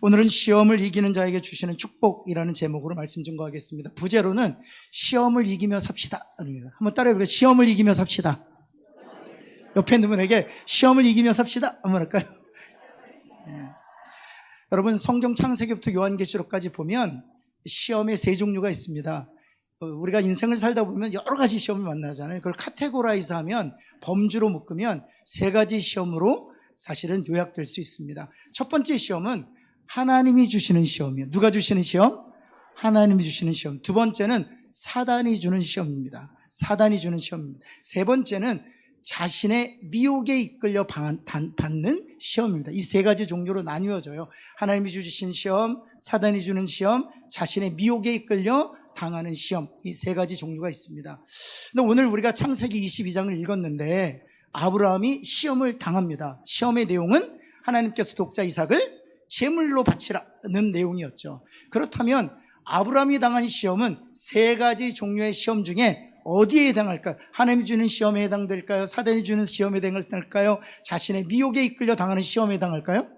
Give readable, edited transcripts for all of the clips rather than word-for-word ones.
오늘은 시험을 이기는 자에게 주시는 축복이라는 제목으로 말씀 증거하겠습니다. 부제로는 시험을 이기며 삽시다. 한번 따라해볼까요? 시험을 이기며 삽시다. 옆에 있는 분에게 시험을 이기며 삽시다. 한번 할까요? 여러분, 성경 창세기부터 요한계시록까지 보면 시험의 세 종류가 있습니다. 우리가 인생을 살다 보면 여러 가지 시험을 만나잖아요. 그걸 카테고라이즈 하면, 범주로 묶으면 세 가지 시험으로 사실은 요약될 수 있습니다. 첫 번째 시험은 하나님이 주시는 시험이에요. 누가 주시는 시험? 하나님이 주시는 시험. 두 번째는 사단이 주는 시험입니다. 사단이 주는 시험입니다. 세 번째는 자신의 미혹에 이끌려 받는 시험입니다. 이 세 가지 종류로 나뉘어져요. 하나님이 주신 시험, 사단이 주는 시험, 자신의 미혹에 이끌려 당하는 시험, 이 세 가지 종류가 있습니다. 근데 오늘 우리가 창세기 22장을 읽었는데 아브라함이 시험을 당합니다. 시험의 내용은 하나님께서 독자 이삭을 제물로 바치라는 내용이었죠. 그렇다면 아브라함이 당한 시험은 세 가지 종류의 시험 중에 어디에 해당할까요? 하나님이 주는 시험에 해당될까요? 사단이 주는 시험에 해당할까요? 자신의 미혹에 이끌려 당하는 시험에 해당할까요?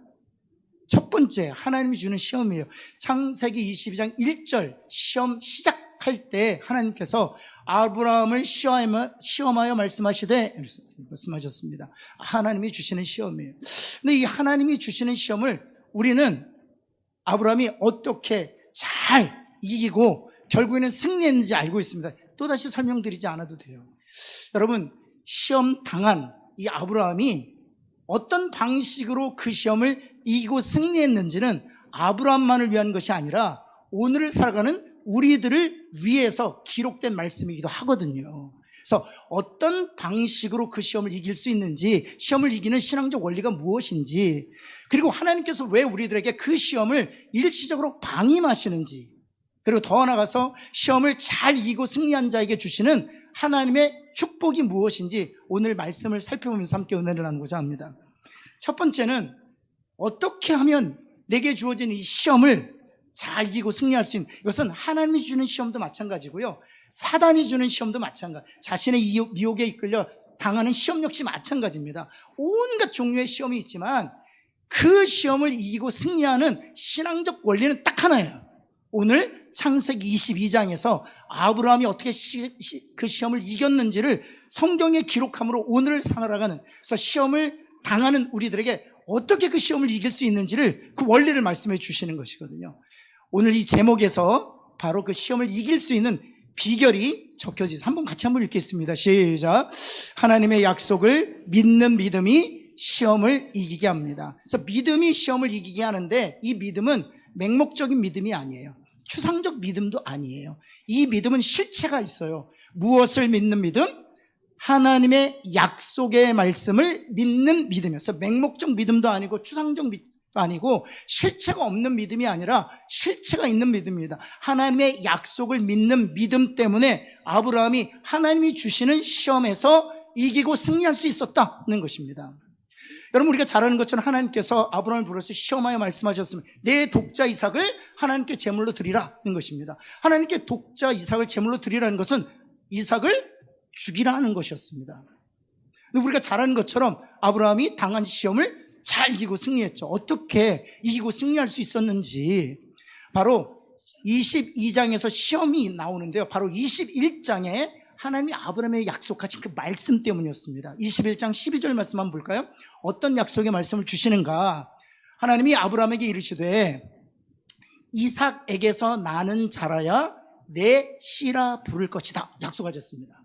첫 번째, 하나님이 주는 시험이에요. 창세기 22장 1절 시험 시작할 때 하나님께서 아브라함을 시험하여 말씀하셨습니다. 하나님이 주시는 시험이에요. 근데 이 하나님이 주시는 시험을 우리는 아브라함이 어떻게 잘 이기고 결국에는 승리했는지 알고 있습니다. 또다시 설명드리지 않아도 돼요. 여러분, 시험 당한 이 아브라함이 어떤 방식으로 그 시험을 이기고 승리했는지는 아브라함만을 위한 것이 아니라 오늘을 살아가는 우리들을 위해서 기록된 말씀이기도 하거든요. 그래서 어떤 방식으로 그 시험을 이길 수 있는지, 시험을 이기는 신앙적 원리가 무엇인지, 그리고 하나님께서 왜 우리들에게 그 시험을 일시적으로 방임하시는지, 그리고 더 나아가서 시험을 잘 이기고 승리한 자에게 주시는 하나님의 축복이 무엇인지 오늘 말씀을 살펴보면서 함께 은혜를 나누고자 합니다. 첫 번째는 어떻게 하면 내게 주어진 이 시험을 잘 이기고 승리할 수 있는, 이것은 하나님이 주는 시험도 마찬가지고요, 사단이 주는 시험도 마찬가지, 자신의 미혹에 이끌려 당하는 시험 역시 마찬가지입니다. 온갖 종류의 시험이 있지만 그 시험을 이기고 승리하는 신앙적 원리는 딱 하나예요. 오늘 창세기 22장에서 아브라함이 어떻게 그 시험을 이겼는지를 성경에 기록함으로 오늘을 살아가는, 그래서 시험을 당하는 우리들에게 어떻게 그 시험을 이길 수 있는지를, 그 원리를 말씀해 주시는 것이거든요. 오늘 이 제목에서 바로 그 시험을 이길 수 있는 비결이 적혀져 있어요. 한번 읽겠습니다. 시작. 하나님의 약속을 믿는 믿음이 시험을 이기게 합니다. 그래서 믿음이 시험을 이기게 하는데, 이 믿음은 맹목적인 믿음이 아니에요. 추상적 믿음도 아니에요. 이 믿음은 실체가 있어요. 무엇을 믿는 믿음? 하나님의 약속의 말씀을 믿는 믿음이에요. 그래서 맹목적 믿음도 아니고 추상적 믿음도 아니고 실체가 없는 믿음이 아니라 실체가 있는 믿음입니다. 하나님의 약속을 믿는 믿음 때문에 아브라함이 하나님이 주시는 시험에서 이기고 승리할 수 있었다는 것입니다. 여러분, 우리가 잘 아는 것처럼 하나님께서 아브라함을 불러서 시험하여 말씀하셨으면 내 독자 이삭을 하나님께 제물로 드리라는 것입니다. 하나님께 독자 이삭을 제물로 드리라는 것은 이삭을 죽이라는 것이었습니다. 우리가 잘 아는 것처럼 아브라함이 당한 시험을 잘 이기고 승리했죠. 어떻게 이기고 승리할 수 있었는지, 바로 22장에서 시험이 나오는데요, 바로 21장에 하나님이 아브라함에게 약속하신 그 말씀 때문이었습니다. 21장 12절 말씀 한번 볼까요? 어떤 약속의 말씀을 주시는가? 하나님이 아브라함에게 이르시되 이삭에게서 나는 자라야 내 씨라 부를 것이다 약속하셨습니다.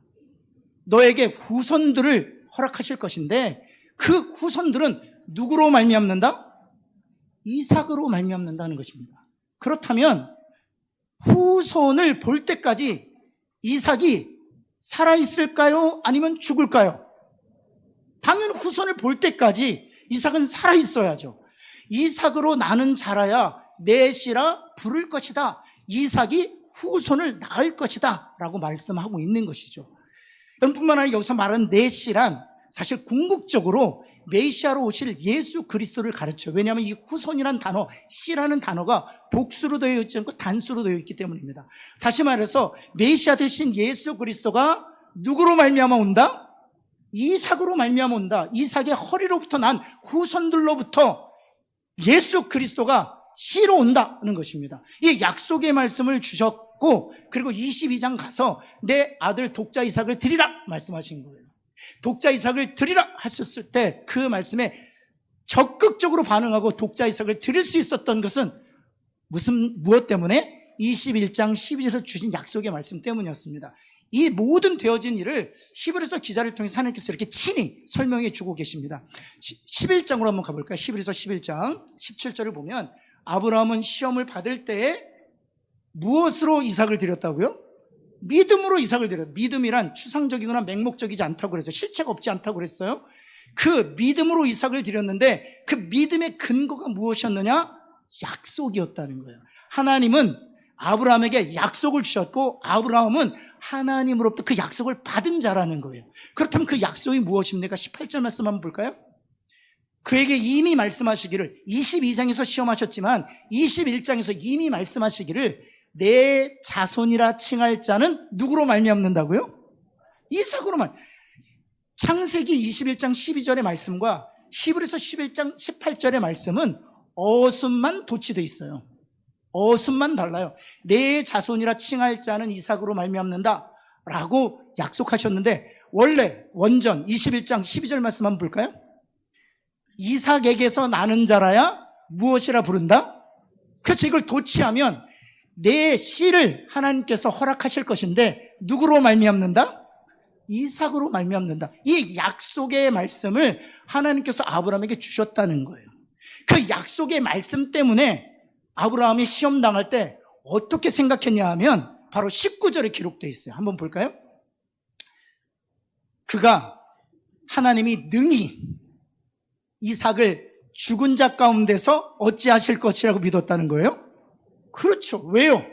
너에게 후손들을 허락하실 것인데 그 후손들은 누구로 말미암는다? 이삭으로 말미암는다는 것입니다. 그렇다면 후손을 볼 때까지 이삭이 살아있을까요? 아니면 죽을까요? 당연히 후손을 볼 때까지 이삭은 살아있어야죠. 이삭으로 나는 자라야 내 씨라 부를 것이다. 이삭이 후손을 낳을 것이다 라고 말씀하고 있는 것이죠. 뿐만 아니라 여기서 말하는 내 씨란 사실 궁극적으로 메시아로 오실 예수 그리스도를 가르쳐요. 왜냐하면 이 후손이란 단어, 씨라는 단어가 복수로 되어 있지 않고 단수로 되어 있기 때문입니다. 다시 말해서 메시아 되신 예수 그리스도가 누구로 말미암아 온다? 이삭으로 말미암아 온다. 이삭의 허리로부터 난 후손들로부터 예수 그리스도가 씨로 온다는 것입니다. 이 약속의 말씀을 주셨고, 그리고 22장 가서 내 아들 독자 이삭을 드리라 말씀하신 거예요. 독자 이삭을 드리라 하셨을 때 그 말씀에 적극적으로 반응하고 독자 이삭을 드릴 수 있었던 것은 무엇 때문에? 21장 12절에서 주신 약속의 말씀 때문이었습니다. 이 모든 되어진 일을 히브리서 기자를 통해서 하나님께서 이렇게 친히 설명해 주고 계십니다. 11장으로 한번 가볼까요? 히브리서 11장 17절을 보면 아브라함은 시험을 받을 때에 무엇으로 이삭을 드렸다고요? 믿음으로 이삭을 드렸어요. 믿음이란 추상적이거나 맹목적이지 않다고 그랬어요. 실체가 없지 않다고 그랬어요. 그 믿음으로 이삭을 드렸는데 그 믿음의 근거가 무엇이었느냐? 약속이었다는 거예요. 하나님은 아브라함에게 약속을 주셨고 아브라함은 하나님으로부터 그 약속을 받은 자라는 거예요. 그렇다면 그 약속이 무엇입니까? 18절 말씀 한번 볼까요? 그에게 이미 말씀하시기를, 22장에서 시험하셨지만 21장에서 이미 말씀하시기를 내 자손이라 칭할 자는 누구로 말미암는다고요? 이삭으로만. 창세기 21장 12절의 말씀과 히브리서 11장 18절의 말씀은 어순만 도치되어 있어요. 어순만 달라요. 내 자손이라 칭할 자는 이삭으로 말미암는다 라고 약속하셨는데, 원래 원전 21장 12절 말씀 한번 볼까요? 이삭에게서 나는 자라야 무엇이라 부른다? 그렇죠. 이걸 도치하면 내 씨를 하나님께서 허락하실 것인데 누구로 말미암는다? 이삭으로 말미암는다. 이 약속의 말씀을 하나님께서 아브라함에게 주셨다는 거예요. 그 약속의 말씀 때문에 아브라함이 시험 당할 때 어떻게 생각했냐 하면 바로 19절에 기록되어 있어요. 한번 볼까요? 그가 하나님이 능히 이삭을 죽은 자 가운데서 어찌하실 것이라고 믿었다는 거예요? 그렇죠. 왜요?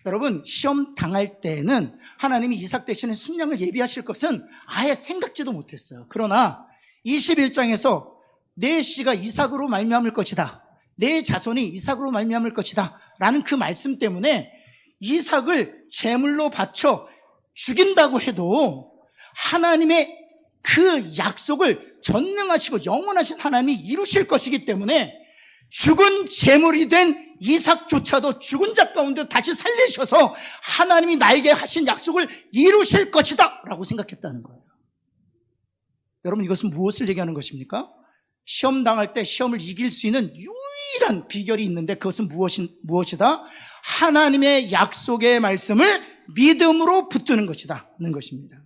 여러분, 시험 당할 때는 하나님이 이삭 대신에 순양을 예비하실 것은 아예 생각지도 못했어요. 그러나 21장에서 내 씨가 이삭으로 말미암을 것이다, 내 자손이 이삭으로 말미암을 것이다 라는 그 말씀 때문에 이삭을 제물로 바쳐 죽인다고 해도 하나님의 그 약속을 전능하시고 영원하신 하나님이 이루실 것이기 때문에 죽은 제물이 된 이삭조차도 죽은 자 가운데 다시 살리셔서 하나님이 나에게 하신 약속을 이루실 것이다 라고 생각했다는 거예요. 여러분, 이것은 무엇을 얘기하는 것입니까? 시험 당할 때 시험을 이길 수 있는 유일한 비결이 있는데 그것은 무엇이다? 하나님의 약속의 말씀을 믿음으로 붙드는 것이다 는 것입니다.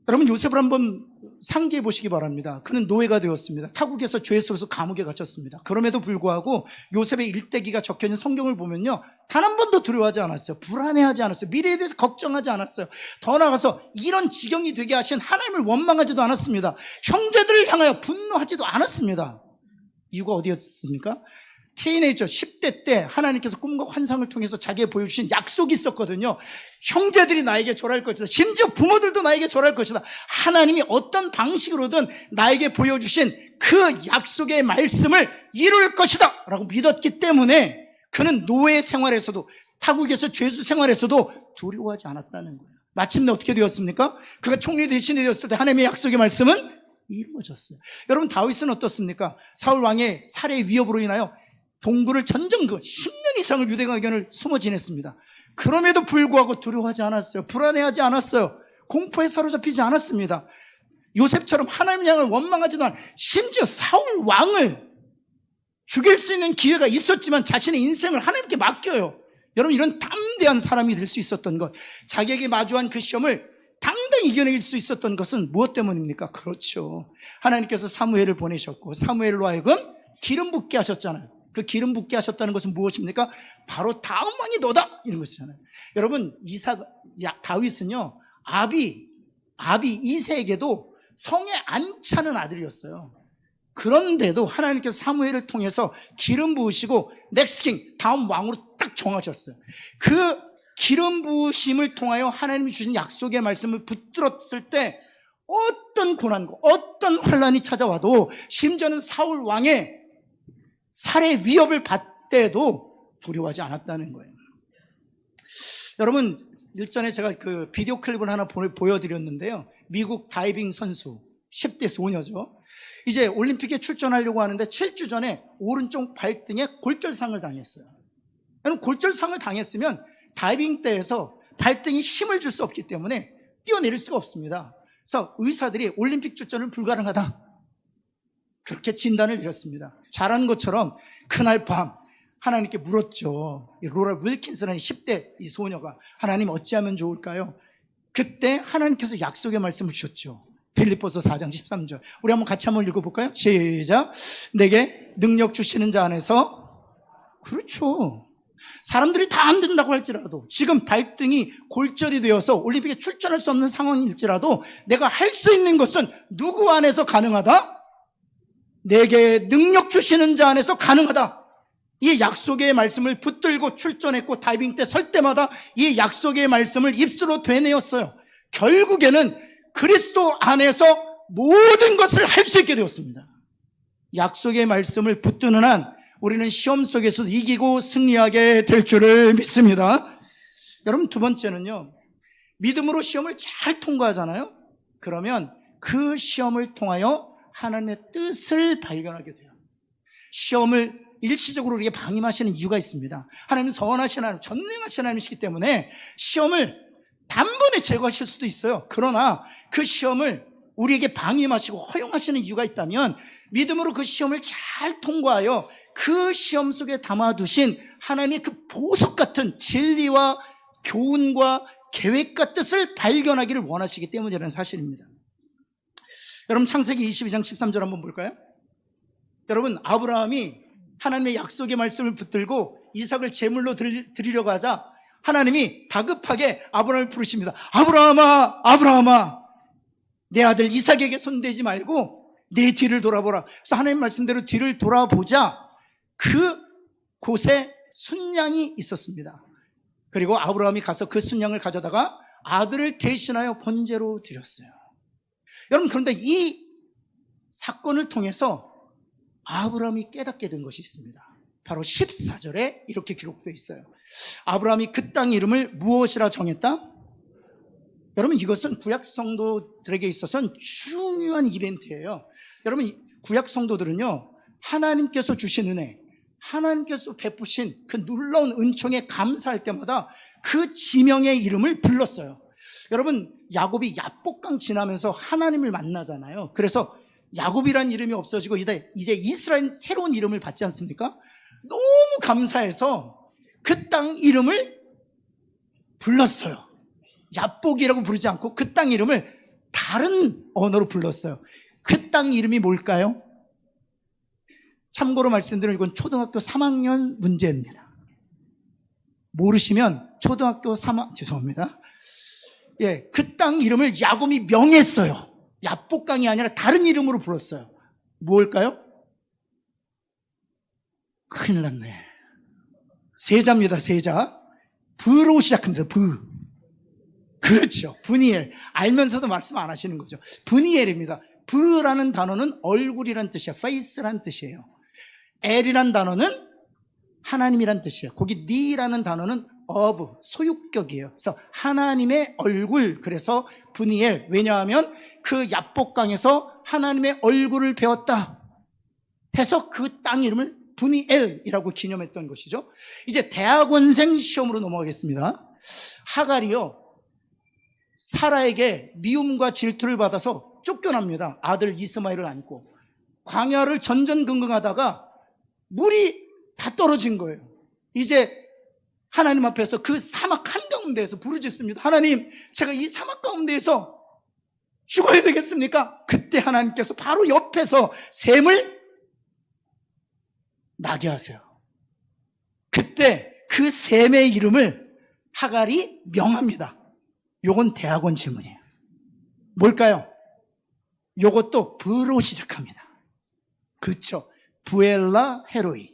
여러분, 요셉을 한번 상기해 보시기 바랍니다. 그는 노예가 되었습니다. 타국에서 죄 속에서 감옥에 갇혔습니다. 그럼에도 불구하고 요셉의 일대기가 적혀있는 성경을 보면요, 단 한 번도 두려워하지 않았어요. 불안해하지 않았어요. 미래에 대해서 걱정하지 않았어요. 더 나아가서 이런 지경이 되게 하신 하나님을 원망하지도 않았습니다. 형제들을 향하여 분노하지도 않았습니다. 이유가 어디였습니까? 티네이저 10대 때 하나님께서 꿈과 환상을 통해서 자기에 보여주신 약속이 있었거든요. 형제들이 나에게 절할 것이다. 심지어 부모들도 나에게 절할 것이다. 하나님이 어떤 방식으로든 나에게 보여주신 그 약속의 말씀을 이룰 것이다 라고 믿었기 때문에 그는 노예 생활에서도, 타국에서 죄수 생활에서도 두려워하지 않았다는 거예요. 마침내 어떻게 되었습니까? 그가 총리 대신이 되었을 때 하나님의 약속의 말씀은 이루어졌어요. 여러분, 다윗은 어떻습니까? 사울 왕의 살해 위협으로 인하여 동굴을 전전그 10년 이상을 유대가 의견을 숨어 지냈습니다. 그럼에도 불구하고 두려워하지 않았어요. 불안해하지 않았어요. 공포에 사로잡히지 않았습니다. 요셉처럼 하나님 양을 원망하지도 않았어요. 심지어 사울 왕을 죽일 수 있는 기회가 있었지만 자신의 인생을 하나님께 맡겨요. 여러분, 이런 담대한 사람이 될 수 있었던 것, 자기에게 마주한 그 시험을 당당히 이겨낼 수 있었던 것은 무엇 때문입니까? 그렇죠. 하나님께서 사무엘을 보내셨고 사무엘로 하여금 기름 붓게 하셨잖아요. 그 기름 붓게 하셨다는 것은 무엇입니까? 바로 다음 왕이 너다 이런 것이잖아요. 여러분, 다윗은요, 아비 이새에게도 성에 안 차는 아들이었어요. 그런데도 하나님께서 사무엘을 통해서 기름 부으시고 넥스트 킹, 다음 왕으로 딱 정하셨어요. 그 기름 부으심을 통하여 하나님이 주신 약속의 말씀을 붙들었을 때 어떤 고난과 어떤 환란이 찾아와도, 심지어는 사울 왕의 살해 위협을 받때도 두려워하지 않았다는 거예요. 여러분, 일전에 제가 그 비디오 클립을 하나 보여드렸는데요. 미국 다이빙 선수, 10대 소녀죠. 이제 올림픽에 출전하려고 하는데 7주 전에 오른쪽 발등에 골절상을 당했어요. 골절상을 당했으면 다이빙 때에서 발등에 힘을 줄 수 없기 때문에 뛰어내릴 수가 없습니다. 그래서 의사들이 올림픽 출전은 불가능하다, 그렇게 진단을 내렸습니다. 잘한 것처럼 그날 밤 하나님께 물었죠. 로라 윌킨스라는 10대 이 소녀가 하나님 어찌하면 좋을까요? 그때 하나님께서 약속의 말씀을 주셨죠. 빌립보서 4장 13절. 우리 한번 같이 한번 읽어볼까요? 시작. 내게 능력 주시는 자 안에서. 그렇죠. 사람들이 다 안 된다고 할지라도, 지금 발등이 골절이 되어서 올림픽에 출전할 수 없는 상황일지라도 내가 할 수 있는 것은 누구 안에서 가능하다? 내게 능력 주시는 자 안에서 가능하다. 이 약속의 말씀을 붙들고 출전했고 다이빙 때 설 때마다 이 약속의 말씀을 입술로 되뇌었어요. 결국에는 그리스도 안에서 모든 것을 할 수 있게 되었습니다. 약속의 말씀을 붙드는 한 우리는 시험 속에서 이기고 승리하게 될 줄을 믿습니다. 여러분, 두 번째는요, 믿음으로 시험을 잘 통과하잖아요. 그러면 그 시험을 통하여 하나님의 뜻을 발견하게 돼요. 시험을 일시적으로 우리에게 방임하시는 이유가 있습니다. 하나님은 선하신 하나님, 전능하신 하나님이시기 때문에 시험을 단번에 제거하실 수도 있어요. 그러나 그 시험을 우리에게 방임하시고 허용하시는 이유가 있다면 믿음으로 그 시험을 잘 통과하여 그 시험 속에 담아두신 하나님의 그 보석 같은 진리와 교훈과 계획과 뜻을 발견하기를 원하시기 때문이라는 사실입니다. 여러분, 창세기 22장 13절 한번 볼까요? 여러분, 아브라함이 하나님의 약속의 말씀을 붙들고 이삭을 제물로 드리려고 하자 하나님이 다급하게 아브라함을 부르십니다. 아브라함아, 아브라함아, 내 아들 이삭에게 손대지 말고 내 뒤를 돌아보라. 그래서 하나님 말씀대로 뒤를 돌아보자 그 곳에 순양이 있었습니다. 그리고 아브라함이 가서 그 순양을 가져다가 아들을 대신하여 번제로 드렸어요. 여러분, 그런데 이 사건을 통해서 아브라함이 깨닫게 된 것이 있습니다. 바로 14절에 이렇게 기록되어 있어요. 아브라함이 그 땅 이름을 무엇이라 정했다? 여러분, 이것은 구약 성도들에게 있어서는 중요한 이벤트예요. 여러분, 구약 성도들은요, 하나님께서 주신 은혜, 하나님께서 베푸신 그 놀라운 은총에 감사할 때마다 그 지명의 이름을 불렀어요. 여러분, 야곱이 야복강 지나면서 하나님을 만나잖아요. 그래서 야곱이란 이름이 없어지고 이제 이스라엘 새로운 이름을 받지 않습니까? 너무 감사해서 그 땅 이름을 불렀어요. 야복이라고 부르지 않고 그 땅 이름을 다른 언어로 불렀어요. 그 땅 이름이 뭘까요? 참고로 말씀드리면 이건 초등학교 3학년 문제입니다. 모르시면 초등학교 3학년, 죄송합니다. 예, 그 땅 이름을 야곱이 명했어요. 야복강이 아니라 다른 이름으로 불렀어요. 뭘까요? 큰일 났네. 세자입니다, 세자. 부로 시작합니다, 부. 그렇죠. 브니엘. 알면서도 말씀 안 하시는 거죠. 브니엘입니다. 브라는 단어는 얼굴이란 뜻이에요. face란 뜻이에요. 엘이란 단어는 하나님이란 뜻이에요. 거기 니라는 단어는 of, 소유격이에요. 그래서 하나님의 얼굴, 그래서 브니엘. 왜냐하면 그 야복강에서 하나님의 얼굴을 배웠다 해서 그 땅 이름을 브니엘이라고 기념했던 것이죠. 이제 대학원생 시험으로 넘어가겠습니다. 하갈이요, 사라에게 미움과 질투를 받아서 쫓겨납니다. 아들 이스마엘을 안고 광야를 전전긍긍하다가 물이 다 떨어진 거예요. 이제 하나님 앞에서 그 사막 한가운데에서 부르짖습니다. 하나님, 제가 이 사막 가운데에서 죽어야 되겠습니까? 그때 하나님께서 바로 옆에서 샘을 나게 하세요. 그때 그 샘의 이름을 하갈이 명합니다. 요건 대학원 질문이에요. 뭘까요? 요것도 부로 시작합니다. 그렇죠. 부엘라 헤로이.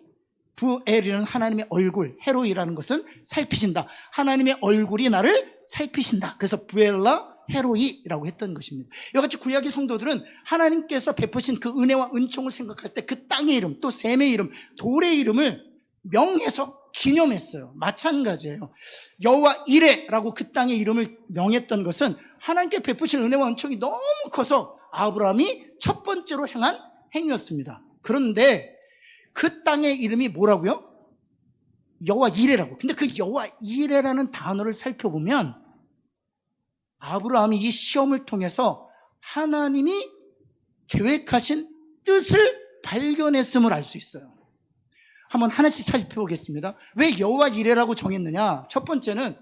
부엘이라는 하나님의 얼굴, 헤로이라는 것은 살피신다. 하나님의 얼굴이 나를 살피신다. 그래서 부엘라 헤로이라고 했던 것입니다. 이같이 구약의 성도들은 하나님께서 베푸신 그 은혜와 은총을 생각할 때 그 땅의 이름, 또 샘의 이름, 돌의 이름을 명해서 기념했어요. 마찬가지예요. 여호와 이레라고 그 땅의 이름을 명했던 것은 하나님께 베푸신 은혜와 은총이 너무 커서 아브라함이 첫 번째로 행한 행위였습니다. 그런데 그 땅의 이름이 뭐라고요? 여호와 이레라고. 근데 그 여호와 이레라는 단어를 살펴보면 아브라함이 이 시험을 통해서 하나님이 계획하신 뜻을 발견했음을 알 수 있어요. 한번 하나씩 살펴보겠습니다. 왜 여호와 이레라고 정했느냐? 첫 번째는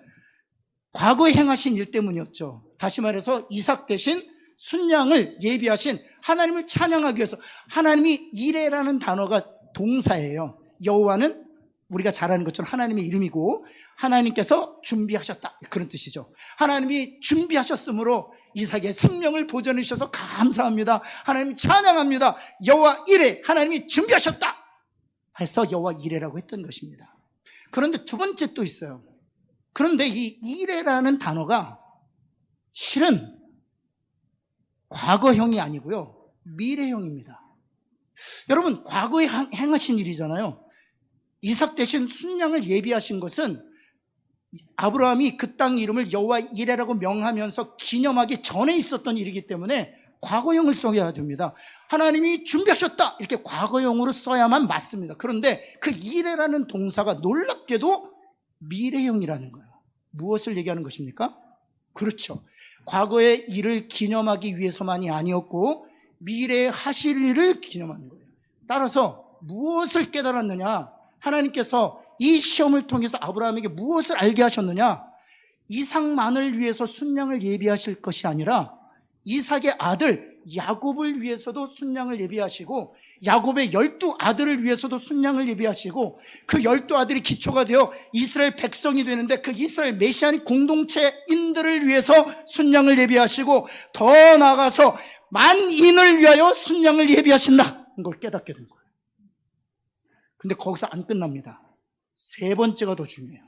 과거에 행하신 일 때문이었죠. 다시 말해서 이삭 대신 순양을 예비하신 하나님을 찬양하기 위해서. 하나님이 이레라는 단어가 동사예요. 여호와는 우리가 잘 아는 것처럼 하나님의 이름이고 하나님께서 준비하셨다, 그런 뜻이죠. 하나님이 준비하셨으므로 이삭의 생명을 보존해 주셔서 감사합니다. 하나님 찬양합니다. 여호와 이레, 하나님이 준비하셨다 해서 여호와 이레라고 했던 것입니다. 그런데 두 번째 또 있어요. 그런데 이 이레라는 단어가 실은 과거형이 아니고요, 미래형입니다. 여러분, 과거에 행하신 일이잖아요. 이삭 대신 순양을 예비하신 것은 아브라함이 그 땅 이름을 여호와 이레라고 명하면서 기념하기 전에 있었던 일이기 때문에 과거형을 써야 됩니다. 하나님이 준비하셨다, 이렇게 과거형으로 써야만 맞습니다. 그런데 그 이레라는 동사가 놀랍게도 미래형이라는 거예요. 무엇을 얘기하는 것입니까? 그렇죠. 과거의 일을 기념하기 위해서만이 아니었고 미래에 하실 일을 기념하는 거예요. 따라서 무엇을 깨달았느냐? 하나님께서 이 시험을 통해서 아브라함에게 무엇을 알게 하셨느냐? 이삭만을 위해서 순양을 예비하실 것이 아니라 이삭의 아들 야곱을 위해서도 순양을 예비하시고 야곱의 12아들을 위해서도 순양을 예비하시고 그 12아들이 기초가 되어 이스라엘 백성이 되는데 그 이스라엘 메시아닉 공동체인들을 위해서 순양을 예비하시고 더 나아가서 만인을 위하여 순양을 예비하신다, 이걸 깨닫게 된 거예요. 근데 거기서 안 끝납니다. 세 번째가 더 중요해요.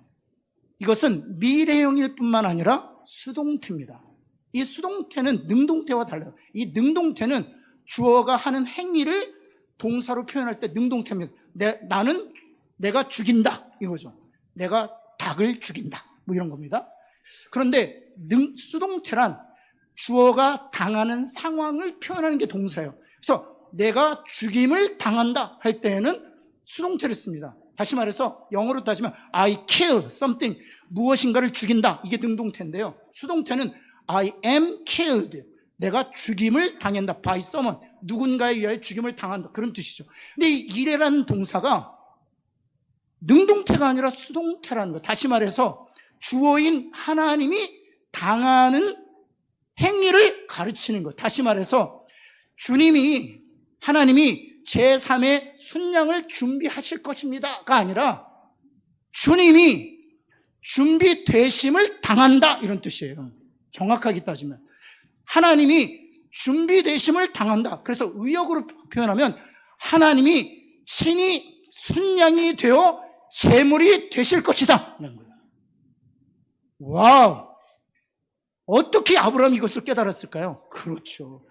이것은 미래형일 뿐만 아니라 수동태입니다. 이 수동태는 능동태와 달라요. 이 능동태는 주어가 하는 행위를 동사로 표현할 때 능동태입니다. 나는 내가 죽인다, 이거죠. 내가 닭을 죽인다, 뭐 이런 겁니다. 그런데 수동태란 주어가 당하는 상황을 표현하는 게 동사예요. 그래서 내가 죽임을 당한다 할 때에는 수동태를 씁니다. 다시 말해서 영어로 따지면 I kill something, 무엇인가를 죽인다, 이게 능동태인데요. 수동태는 I am killed, 내가 죽임을 당한다. by someone, 누군가에 의하여 죽임을 당한다, 그런 뜻이죠. 근데 이 이레라는 동사가 능동태가 아니라 수동태라는 거예요. 다시 말해서 주어인 하나님이 당하는 행위를 가르치는 거예요. 다시 말해서 하나님이 제3의 순양을 준비하실 것입니다가 아니라 주님이 준비되심을 당한다, 이런 뜻이에요. 정확하게 따지면 하나님이 준비되심을 당한다. 그래서 의역으로 표현하면 하나님이 친히 순양이 되어 제물이 되실 것이다, 이런 거예요. 와우! 어떻게 아브라함이 이것을 깨달았을까요? 그렇죠.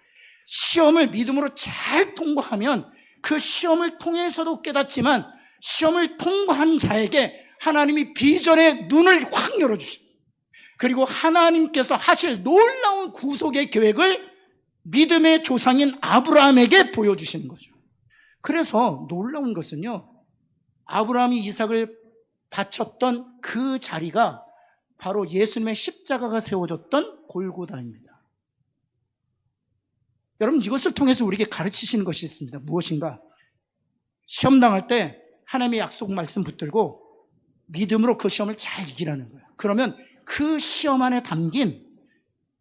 시험을 믿음으로 잘 통과하면 그 시험을 통해서도 깨닫지만 시험을 통과한 자에게 하나님이 비전의 눈을 확 열어주십니다. 그리고 하나님께서 하실 놀라운 구속의 계획을 믿음의 조상인 아브라함에게 보여주시는 거죠. 그래서 놀라운 것은요, 아브라함이 이삭을 바쳤던 그 자리가 바로 예수님의 십자가가 세워졌던 골고다입니다. 여러분, 이것을 통해서 우리에게 가르치시는 것이 있습니다. 무엇인가? 시험 당할 때 하나님의 약속 말씀 붙들고 믿음으로 그 시험을 잘 이기라는 거예요. 그러면 그 시험 안에 담긴,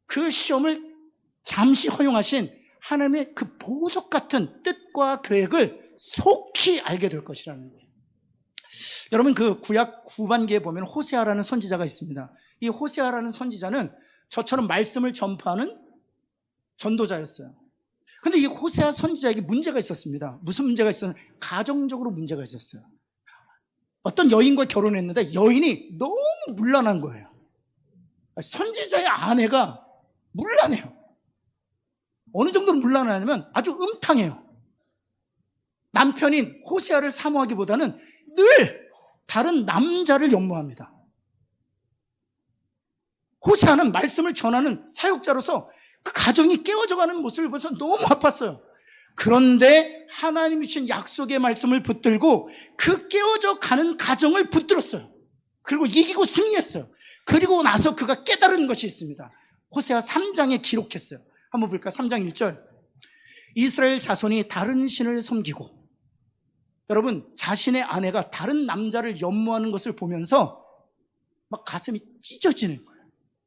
그 시험을 잠시 허용하신 하나님의 그 보석 같은 뜻과 계획을 속히 알게 될 것이라는 거예요. 여러분, 그 구약 후반기에 보면 호세아라는 선지자가 있습니다. 이 호세아라는 선지자는 저처럼 말씀을 전파하는 전도자였어요. 근데 이 호세아 선지자에게 문제가 있었습니다. 무슨 문제가 있었냐면 가정적으로 문제가 있었어요. 어떤 여인과 결혼했는데 여인이 너무 문란한 거예요. 선지자의 아내가 문란해요. 어느 정도로 문란하냐면 아주 음탕해요. 남편인 호세아를 사모하기보다는 늘 다른 남자를 연모합니다. 호세아는 말씀을 전하는 사역자로서 그 가정이 깨어져가는 모습을 보면서 너무 아팠어요. 그런데 하나님이 주신 약속의 말씀을 붙들고 그 깨어져 가는 가정을 붙들었어요. 그리고 이기고 승리했어요. 그리고 나서 그가 깨달은 것이 있습니다. 호세아 3장에 기록했어요. 한번 볼까요? 3장 1절. 이스라엘 자손이 다른 신을 섬기고, 여러분, 자신의 아내가 다른 남자를 연모하는 것을 보면서 막 가슴이 찢어지는 거예요.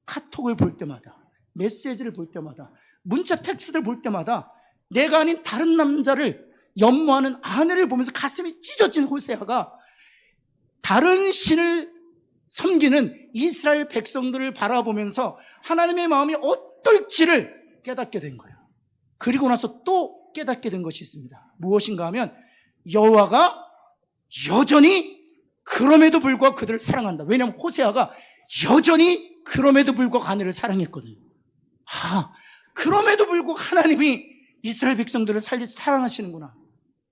카톡을 볼 때마다, 메시지를 볼 때마다, 문자 텍스트를 볼 때마다 내가 아닌 다른 남자를 연모하는 아내를 보면서 가슴이 찢어진 호세아가 다른 신을 섬기는 이스라엘 백성들을 바라보면서 하나님의 마음이 어떨지를 깨닫게 된 거예요. 그리고 나서 또 깨닫게 된 것이 있습니다. 무엇인가 하면 여호와가 여전히 그럼에도 불구하고 그들을 사랑한다. 왜냐하면 호세아가 여전히 그럼에도 불구하고 아내를 사랑했거든요. 그럼에도 불구하고 하나님이 이스라엘 백성들을 사랑하시는구나.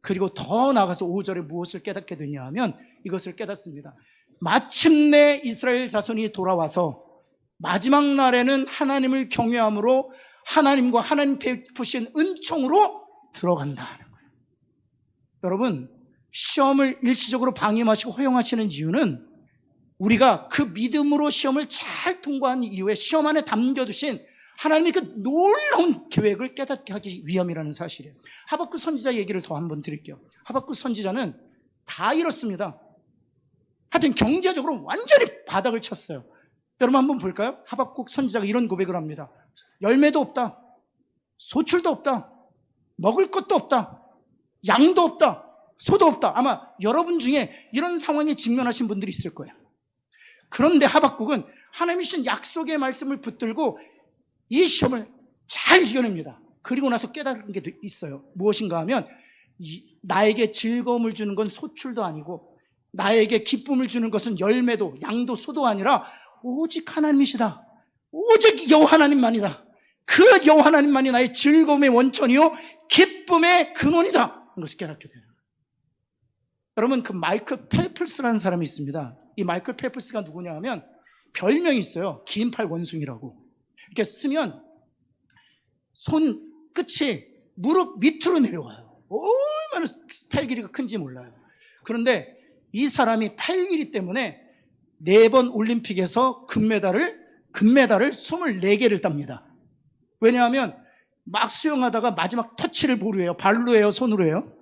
그리고 더 나아가서 5절에 무엇을 깨닫게 되냐 하면 이것을 깨닫습니다. 마침내 이스라엘 자손이 돌아와서 마지막 날에는 하나님을 경외함으로 하나님과 하나님 베푸신 은총으로 들어간다는 거예요. 여러분, 시험을 일시적으로 방임하시고 허용하시는 이유는 우리가 그 믿음으로 시험을 잘 통과한 이후에 시험 안에 담겨두신 하나님의 그 놀라운 계획을 깨닫게 하기 위함이라는 사실이에요. 하박국 선지자 얘기를 더 한번 드릴게요. 하박국 선지자는 다 잃었습니다. 하여튼 경제적으로 완전히 바닥을 쳤어요. 여러분 한번 볼까요? 하박국 선지자가 이런 고백을 합니다. 열매도 없다, 소출도 없다, 먹을 것도 없다, 양도 없다, 소도 없다. 아마 여러분 중에 이런 상황에 직면하신 분들이 있을 거예요. 그런데 하박국은 하나님이 주신 약속의 말씀을 붙들고 이 시험을 잘 이겨냅니다. 그리고 나서 깨달은 게 있어요. 무엇인가 하면 나에게 즐거움을 주는 건 소출도 아니고 나에게 기쁨을 주는 것은 열매도 양도 소도 아니라 오직 하나님이시다. 오직 여호와 하나님만이다. 그 여호와 하나님만이 나의 즐거움의 원천이요 기쁨의 근원이다. 이것을 깨닫게 돼요. 여러분, 그 마이클 펠프스라는 사람이 있습니다. 이 마이클 펠프스가 누구냐 하면 별명이 있어요. 긴 팔 원숭이라고. 이렇게 쓰면 손 끝이 무릎 밑으로 내려와요. 얼마나 팔 길이가 큰지 몰라요. 그런데 이 사람이 팔 길이 때문에 4번 올림픽에서 금메달을 24개를 땁니다. 왜냐하면 막 수영하다가 마지막 터치를 뭐로 해요? 발로 해요? 손으로 해요?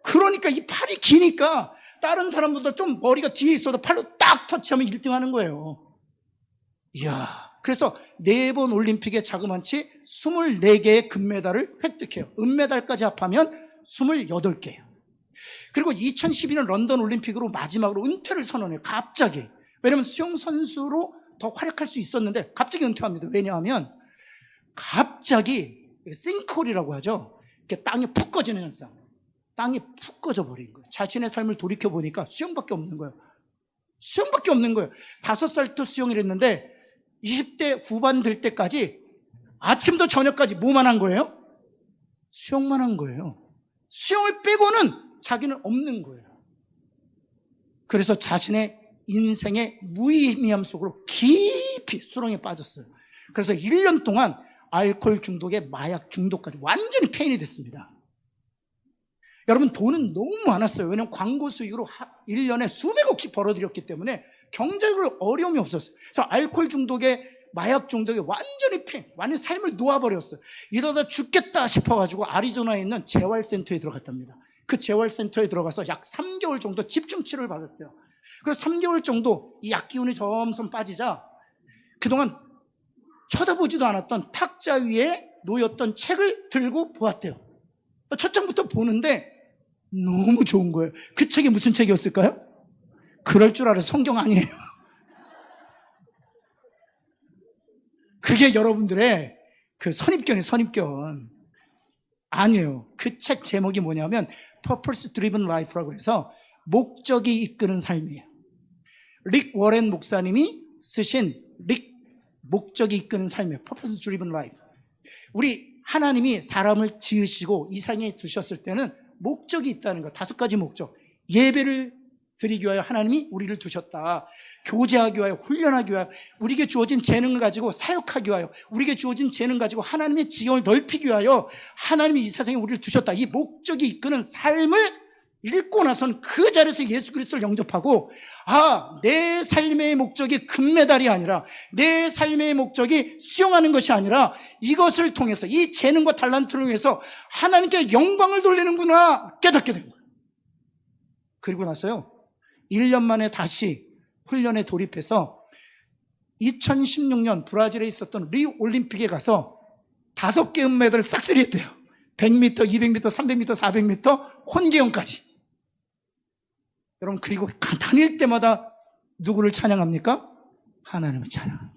그러니까 이 팔이 기니까 다른 사람보다 좀 머리가 뒤에 있어도 팔로 딱 터치하면 1등 하는 거예요. 이야, 그래서 4번 올림픽에 자그만치 24개의 금메달을 획득해요. 은메달까지 합하면 28개예요. 그리고 2012년 런던 올림픽으로 마지막으로 은퇴를 선언해요. 갑자기. 왜냐하면 수영 선수로 더 활약할 수 있었는데 갑자기 은퇴합니다. 왜냐하면 갑자기 싱크홀이라고 하죠. 이렇게 땅이 푹 꺼지는 현상. 땅이 푹 꺼져 버린 거예요. 자신의 삶을 돌이켜 보니까 수영밖에 없는 거예요. 수영밖에 없는 거예요. 5살부터 수영을 했는데 20대 후반 될 때까지 아침부터 저녁까지 뭐만 한 거예요? 수영만 한 거예요. 수영을 빼고는 자기는 없는 거예요. 그래서 자신의 인생의 무의미함 속으로 깊이 수렁에 빠졌어요. 그래서 1년 동안 알코올 중독에 마약 중독까지 완전히 폐인이 됐습니다. 여러분, 돈은 너무 많았어요. 왜냐하면 광고 수익으로 1년에 수백억씩 벌어들였기 때문에 경제적으로 어려움이 없었어요. 그래서 알코올 중독에 마약 중독에 완전히 삶을 놓아버렸어요. 이러다 죽겠다 싶어가지고 아리조나에 있는 재활센터에 들어갔답니다. 그 재활센터에 들어가서 약 3개월 정도 집중치료를 받았대요. 그래서 3개월 정도 이 약기운이 점점 빠지자 그동안 쳐다보지도 않았던 탁자 위에 놓였던 책을 들고 보았대요. 첫 장부터 보는데 너무 좋은 거예요. 그 책이 무슨 책이었을까요? 그럴 줄 알아요. 성경 아니에요. 그게 여러분들의 그 선입견이에요. 선입견. 아니에요. 그 책 제목이 뭐냐면 Purpose Driven Life라고 해서 목적이 이끄는 삶이에요. 릭 워렌 목사님이 쓰신 목적이 이끄는 삶이에요. Purpose Driven Life. 우리 하나님이 사람을 지으시고 이 상에 두셨을 때는 목적이 있다는 거. 5가지 목적. 예배를 드리기 위하여 하나님이 우리를 두셨다. 교제하기 위하여, 훈련하기 위하여, 우리에게 주어진 재능을 가지고 사역하기 위하여, 우리에게 주어진 재능 가지고 하나님의 지경을 넓히기 위하여 하나님이 이 세상에 우리를 두셨다. 이 목적이 이끄는 삶을 읽고 나선 그 자리에서 예수 그리스도를 영접하고, 내 삶의 목적이 금메달이 아니라, 내 삶의 목적이 수용하는 것이 아니라 이것을 통해서, 이 재능과 달란트를 위해서 하나님께 영광을 돌리는구나 깨닫게 된 거예요. 그리고 나서요, 1년 만에 다시 훈련에 돌입해서 2016년 브라질에 있었던 리우 올림픽에 가서 5개 은메달을 싹쓸이 했대요. 100m, 200m, 300m, 400m, 혼계형까지. 여러분, 그리고 다닐 때마다 누구를 찬양합니까? 하나님을 찬양합니다.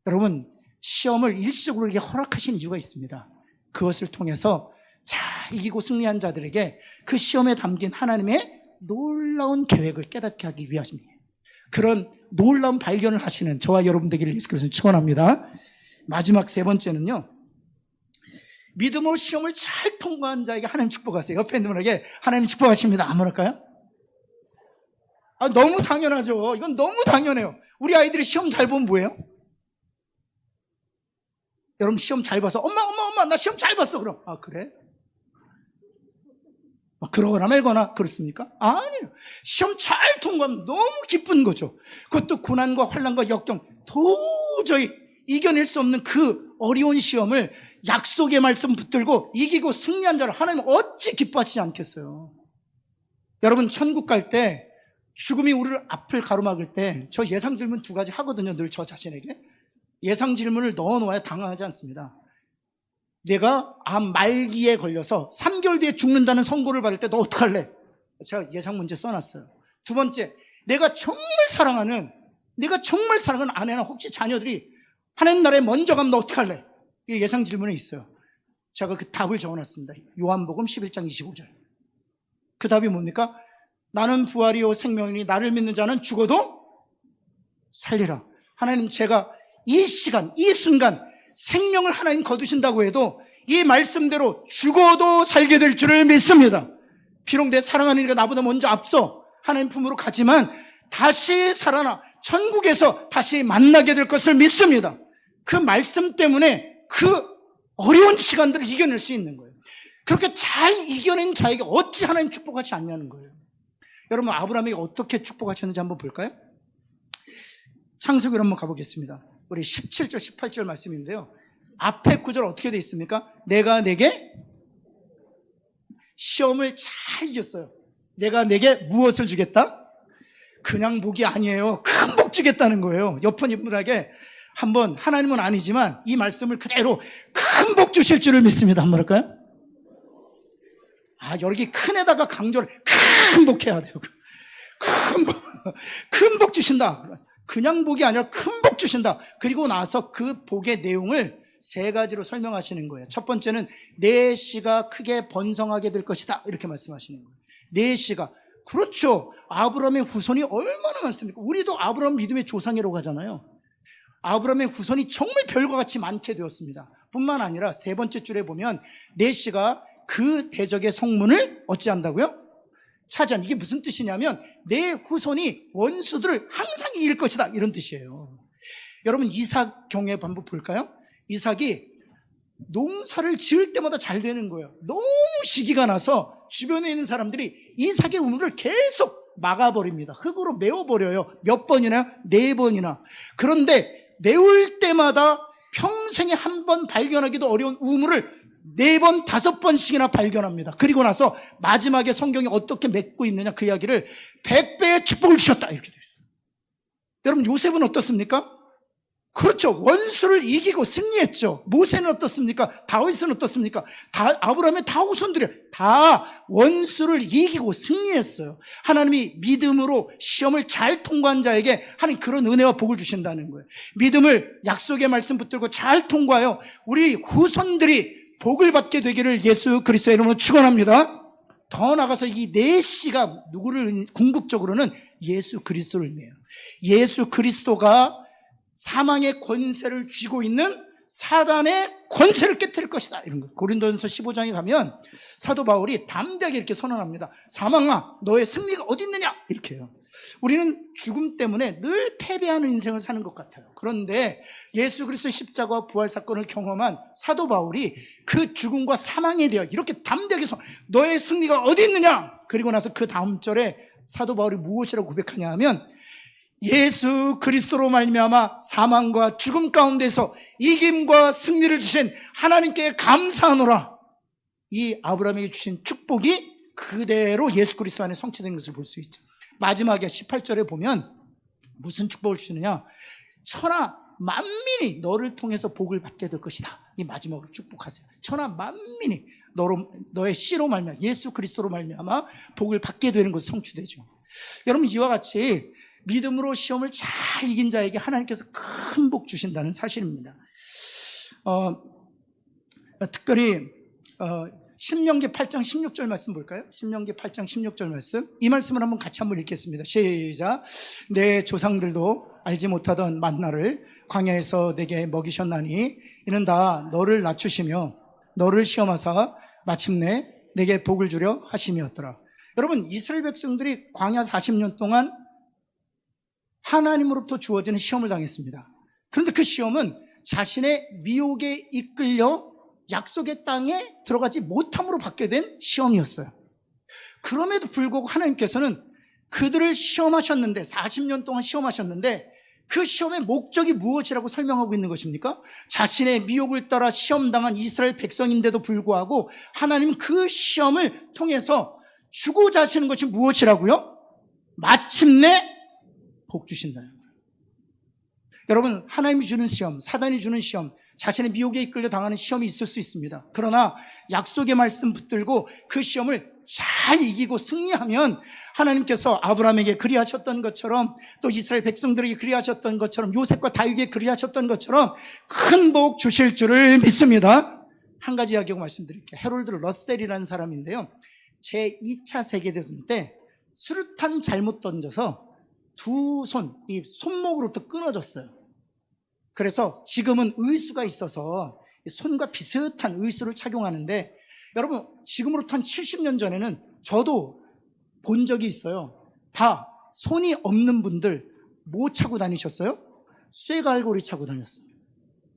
여러분, 시험을 일시적으로 이렇게 허락하신 이유가 있습니다. 그것을 통해서 잘 이기고 승리한 자들에게 그 시험에 담긴 하나님의 놀라운 계획을 깨닫게 하기 위함입니다. 그런 놀라운 발견을 하시는 저와 여러분 되기를 예수 그리스도로 축원합니다. 마지막 세 번째는요, 믿음으로 시험을 잘 통과한 자에게 하나님 축복하세요. 옆에 있는 분에게 하나님 축복하십니다. 안 그럴까요? 너무 당연하죠. 이건 너무 당연해요. 우리 아이들이 시험 잘 보면 뭐예요? 여러분, 시험 잘 봐서 엄마 나 시험 잘 봤어. 그럼 그래? 그러거나 말거나 그렇습니까? 아니에요. 시험 잘 통과하면 너무 기쁜 거죠. 그것도 고난과 환난과 역경, 도저히 이겨낼 수 없는 그 어려운 시험을 약속의 말씀 붙들고 이기고 승리한 자를 하나님은 어찌 기뻐하시지 않겠어요? 여러분, 천국 갈 때 죽음이 우리를 앞을 가로막을 때 저 예상 질문 2가지 하거든요. 늘 저 자신에게 예상 질문을 넣어놓아야 당황하지 않습니다. 내가 암 말기에 걸려서 3개월 뒤에 죽는다는 선고를 받을 때 너 어떡할래? 제가 예상 문제 써놨어요. 2번째, 내가 정말 사랑하는 아내나 혹시 자녀들이 하나님 나라에 먼저 가면 너 어떡할래? 이게 예상 질문에 있어요. 제가 그 답을 적어놨습니다. 요한복음 11장 25절. 그 답이 뭡니까? 나는 부활이요 생명이니 나를 믿는 자는 죽어도 살리라. 하나님, 제가 이 시간, 이 순간 생명을 하나님 거두신다고 해도 이 말씀대로 죽어도 살게 될 줄을 믿습니다. 비록 내 사랑하는 이가 나보다 먼저 앞서 하나님 품으로 가지만 다시 살아나 천국에서 다시 만나게 될 것을 믿습니다. 그 말씀 때문에 그 어려운 시간들을 이겨낼 수 있는 거예요. 그렇게 잘 이겨낸 자에게 어찌 하나님 축복하지 않냐는 거예요. 여러분, 아브라함에게 어떻게 축복하셨는지 한번 볼까요? 창세기로 한번 가보겠습니다. 우리 17절, 18절 말씀인데요. 앞에 구절 어떻게 되어 있습니까? 내가 내게 시험을 잘 이겼어요. 내가 내게 무엇을 주겠다? 그냥 복이 아니에요. 큰 복 주겠다는 거예요. 옆에 분에게 한번, 하나님은 아니지만 이 말씀을 그대로 큰 복 주실 줄을 믿습니다. 한번 할까요? 여기 큰에다가 강조를 큰 복 해야 돼요. 큰 복 주신다. 그냥 복이 아니라 큰 복 주신다. 그리고 나서 그 복의 내용을 3가지로 설명하시는 거예요. 첫 번째는 내 씨가 크게 번성하게 될 것이다. 이렇게 말씀하시는 거예요. 내 씨가. 그렇죠. 아브라함의 후손이 얼마나 많습니까? 우리도 아브라함 믿음의 조상이라고 하잖아요. 아브라함의 후손이 정말 별과 같이 많게 되었습니다. 뿐만 아니라 3번째 줄에 보면 내 씨가 그 대적의 성문을 어찌한다고요? 차지한. 이게 무슨 뜻이냐면 내 후손이 원수들을 항상 이길 것이다, 이런 뜻이에요. 여러분, 이삭 경우에 한번 볼까요? 이삭이 농사를 지을 때마다 잘 되는 거예요. 너무 시기가 나서 주변에 있는 사람들이 이삭의 우물을 계속 막아버립니다. 흙으로 메워버려요. 몇 번이나? 4번이나. 그런데 메울 때마다 평생에 한 번 발견하기도 어려운 우물을 4번, 5번씩이나 발견합니다. 그리고 나서 마지막에 성경이 어떻게 맺고 있느냐, 그 이야기를 100배의 축복을 주셨다, 이렇게 되어 있어요. 여러분, 요셉은 어떻습니까? 그렇죠. 원수를 이기고 승리했죠. 모세는 어떻습니까? 다윗은 어떻습니까? 아브라함의 다 후손들이 다 원수를 이기고 승리했어요. 하나님이 믿음으로 시험을 잘 통과한 자에게 하나님 그런 은혜와 복을 주신다는 거예요. 믿음을 약속의 말씀 붙들고 잘 통과하여 우리 후손들이 복을 받게 되기를 예수 그리스도의 이름으로 축원합니다. 더 나아가서 이 네 씨가 누구를 궁극적으로는 예수 그리스도를 의미해요. 예수 그리스도가 사망의 권세를 쥐고 있는 사단의 권세를 깨뜨릴 것이다. 이런 거. 고린도전서 15장에 가면 사도 바울이 담대하게 이렇게 선언합니다. 사망아, 너의 승리가 어디 있느냐? 이렇게 해요. 우리는 죽음 때문에 늘 패배하는 인생을 사는 것 같아요. 그런데 예수 그리스도의 십자가와 부활 사건을 경험한 사도 바울이 그 죽음과 사망에 대해 이렇게 담대하게 너의 승리가 어디 있느냐? 그리고 나서 그 다음 절에 사도 바울이 무엇이라고 고백하냐 하면 예수 그리스도로 말미암아 사망과 죽음 가운데서 이김과 승리를 주신 하나님께 감사하노라. 이 아브라함에게 주신 축복이 그대로 예수 그리스도 안에 성취된 것을 볼 수 있죠. 마지막에 18절에 보면 무슨 축복을 주느냐? 천하 만민이 너를 통해서 복을 받게 될 것이다. 이 마지막으로 축복하세요. 천하 만민이 너의 씨로 말미암아 예수 그리스도로 말미암아 복을 받게 되는 것이 성취되죠. 여러분, 이와 같이 믿음으로 시험을 잘 이긴 자에게 하나님께서 큰 복 주신다는 사실입니다. 특별히 신명기 8장 16절 말씀 볼까요? 신명기 8장 16절 말씀, 이 말씀을 같이 한번 읽겠습니다. 시작. 내 조상들도 알지 못하던 만나를 광야에서 내게 먹이셨나니 이는 다 너를 낮추시며 너를 시험하사 마침내 내게 복을 주려 하심이었더라. 여러분, 이스라엘 백성들이 광야 40년 동안 하나님으로부터 주어지는 시험을 당했습니다. 그런데 그 시험은 자신의 미혹에 이끌려 약속의 땅에 들어가지 못함으로 받게 된 시험이었어요. 그럼에도 불구하고 하나님께서는 그들을 시험하셨는데, 40년 동안 시험하셨는데, 그 시험의 목적이 무엇이라고 설명하고 있는 것입니까? 자신의 미혹을 따라 시험당한 이스라엘 백성인데도 불구하고 하나님은 그 시험을 통해서 주고자 하시는 것이 무엇이라고요? 마침내 복 주신다는 거예요. 여러분, 하나님이 주는 시험, 사단이 주는 시험, 자신의 미혹에 이끌려 당하는 시험이 있을 수 있습니다. 그러나 약속의 말씀 붙들고 그 시험을 잘 이기고 승리하면 하나님께서 아브라함에게 그리하셨던 것처럼, 또 이스라엘 백성들에게 그리하셨던 것처럼, 요셉과 다윗에게 그리하셨던 것처럼 큰 복 주실 줄을 믿습니다. 한 가지 이야기하고 말씀드릴게요. 해롤드 러셀이라는 사람인데요, 제2차 세계대전 때 수류탄 잘못 던져서 두 손, 이 손목으로부터 끊어졌어요. 그래서 지금은 의수가 있어서 손과 비슷한 의수를 착용하는데, 여러분, 지금으로부터 한 70년 전에는 저도 본 적이 있어요. 다 손이 없는 분들 뭐 차고 다니셨어요? 쇠갈고리 차고 다녔어요.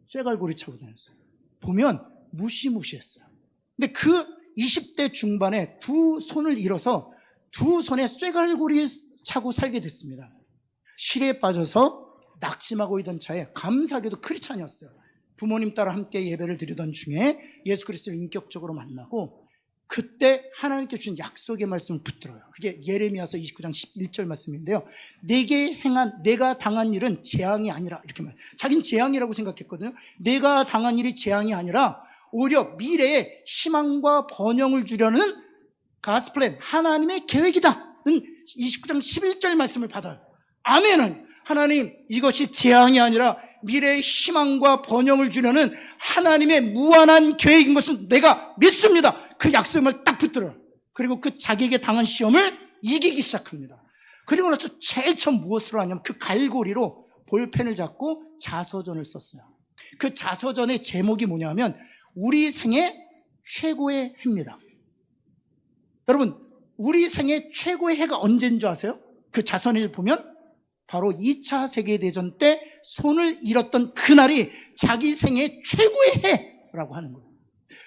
쇠갈고리 차고 다녔어요. 보면 무시무시했어요. 근데 그 20대 중반에 두 손을 잃어서 두 손에 쇠갈고리 차고 살게 됐습니다. 시리에 빠져서 낙심하고 있던 차에, 감사하게도 크리스찬이었어요. 부모님 따라 함께 예배를 드리던 중에 예수 그리스도를 인격적으로 만나고, 그때 하나님께 주신 약속의 말씀을 붙들어요. 그게 예레미야서 29장 11절 말씀인데요, 내가 당한 일은 재앙이 아니라, 이렇게 말해요. 자기는 재앙이라고 생각했거든요. 내가 당한 일이 재앙이 아니라 오히려 미래에 희망과 번영을 주려는 가스플랜, 하나님의 계획이다. 29장 11절 말씀을 받아요. 아멘은, 하나님, 이것이 재앙이 아니라 미래의 희망과 번영을 주려는 하나님의 무한한 계획인 것을 내가 믿습니다. 그 약속을 딱 붙들어요. 그리고 그 자기에게 당한 시험을 이기기 시작합니다. 그리고 나서 제일 처음 무엇으로 하냐면 그 갈고리로 볼펜을 잡고 자서전을 썼어요. 그 자서전의 제목이 뭐냐면 우리 생애 최고의 해입니다. 여러분, 우리 생애 최고의 해가 언제인 줄 아세요? 그 자서전을 보면 바로 2차 세계대전 때 손을 잃었던 그날이 자기 생애 최고의 해라고 하는 거예요.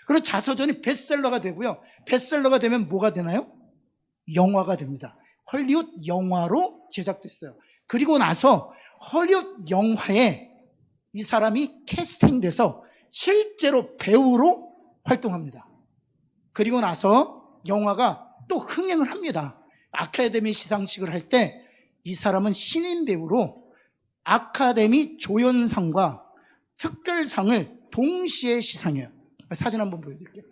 그리고 자서전이 베스트셀러가 되고요, 베스트셀러가 되면 뭐가 되나요? 영화가 됩니다. 헐리우드 영화로 제작됐어요. 그리고 나서 헐리우드 영화에 이 사람이 캐스팅돼서 실제로 배우로 활동합니다. 그리고 나서 영화가 또 흥행을 합니다. 아카데미 시상식을 할 때 이 사람은 신인 배우로 아카데미 조연상과 특별상을 동시에 시상해요. 사진 한번 보여드릴게요.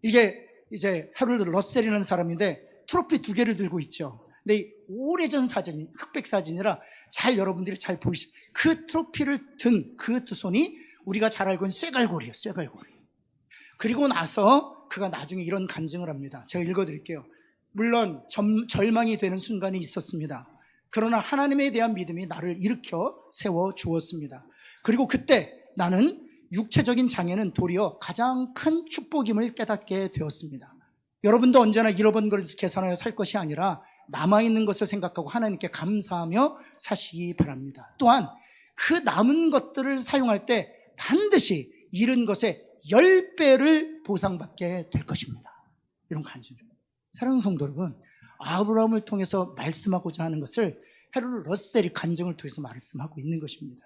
이게 이제 해롤드 러셀이라는 사람인데 트로피 2개를 들고 있죠. 근데 이 오래전 사진이, 흑백 사진이라 잘 여러분들이 잘 보이시죠. 그 트로피를 든 그 두 손이 우리가 잘 알고 있는 쇠갈고리예요. 쇠갈고리. 그리고 나서 그가 나중에 이런 간증을 합니다. 제가 읽어드릴게요. 물론 절망이 되는 순간이 있었습니다. 그러나 하나님에 대한 믿음이 나를 일으켜 세워 주었습니다. 그리고 그때 나는 육체적인 장애는 도리어 가장 큰 축복임을 깨닫게 되었습니다. 여러분도 언제나 잃어버린 것을 계산하여 살 것이 아니라 남아있는 것을 생각하고 하나님께 감사하며 사시기 바랍니다. 또한 그 남은 것들을 사용할 때 반드시 잃은 것의 10배를 보상받게 될 것입니다. 이런 간증입니다. 사랑하는 성도 여러분, 아브라함을 통해서 말씀하고자 하는 것을 헤롤드 러셀이 간증을 통해서 말씀하고 있는 것입니다.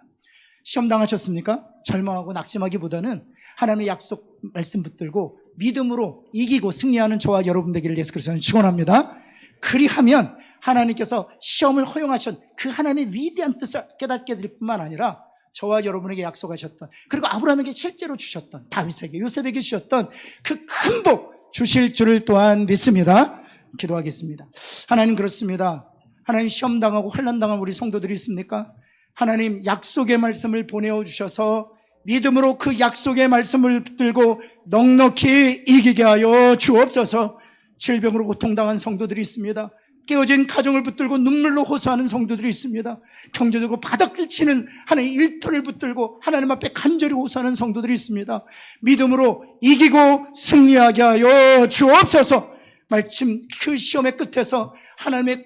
시험 당하셨습니까? 절망하고 낙심하기보다는 하나님의 약속 말씀 붙들고 믿음으로 이기고 승리하는 저와 여러분 되기를 예수 그리스도는 축원합니다. 그리하면 하나님께서 시험을 허용하신 그 하나님의 위대한 뜻을 깨닫게 될 뿐만 아니라 저와 여러분에게 약속하셨던, 그리고 아브라함에게 실제로 주셨던, 다윗에게, 요셉에게 주셨던 그 큰 복 주실 줄을 또한 믿습니다. 기도하겠습니다. 하나님, 그렇습니다. 하나님, 시험 당하고 환난 당한 우리 성도들이 있습니까? 하나님, 약속의 말씀을 보내어 주셔서 믿음으로 그 약속의 말씀을 붙들고 넉넉히 이기게 하여 주옵소서. 질병으로 고통당한 성도들이 있습니다. 깨어진 가정을 붙들고 눈물로 호소하는 성도들이 있습니다. 경제적으로 바닥을 치는 하나님의 일터를 붙들고 하나님 앞에 간절히 호소하는 성도들이 있습니다. 믿음으로 이기고 승리하게 하여 주옵소서. 마침 그 시험의 끝에서 하나님의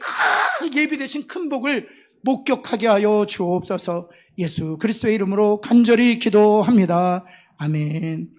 예비되신 큰 복을 목격하게 하여 주옵소서. 예수 그리스도의 이름으로 간절히 기도합니다. 아멘.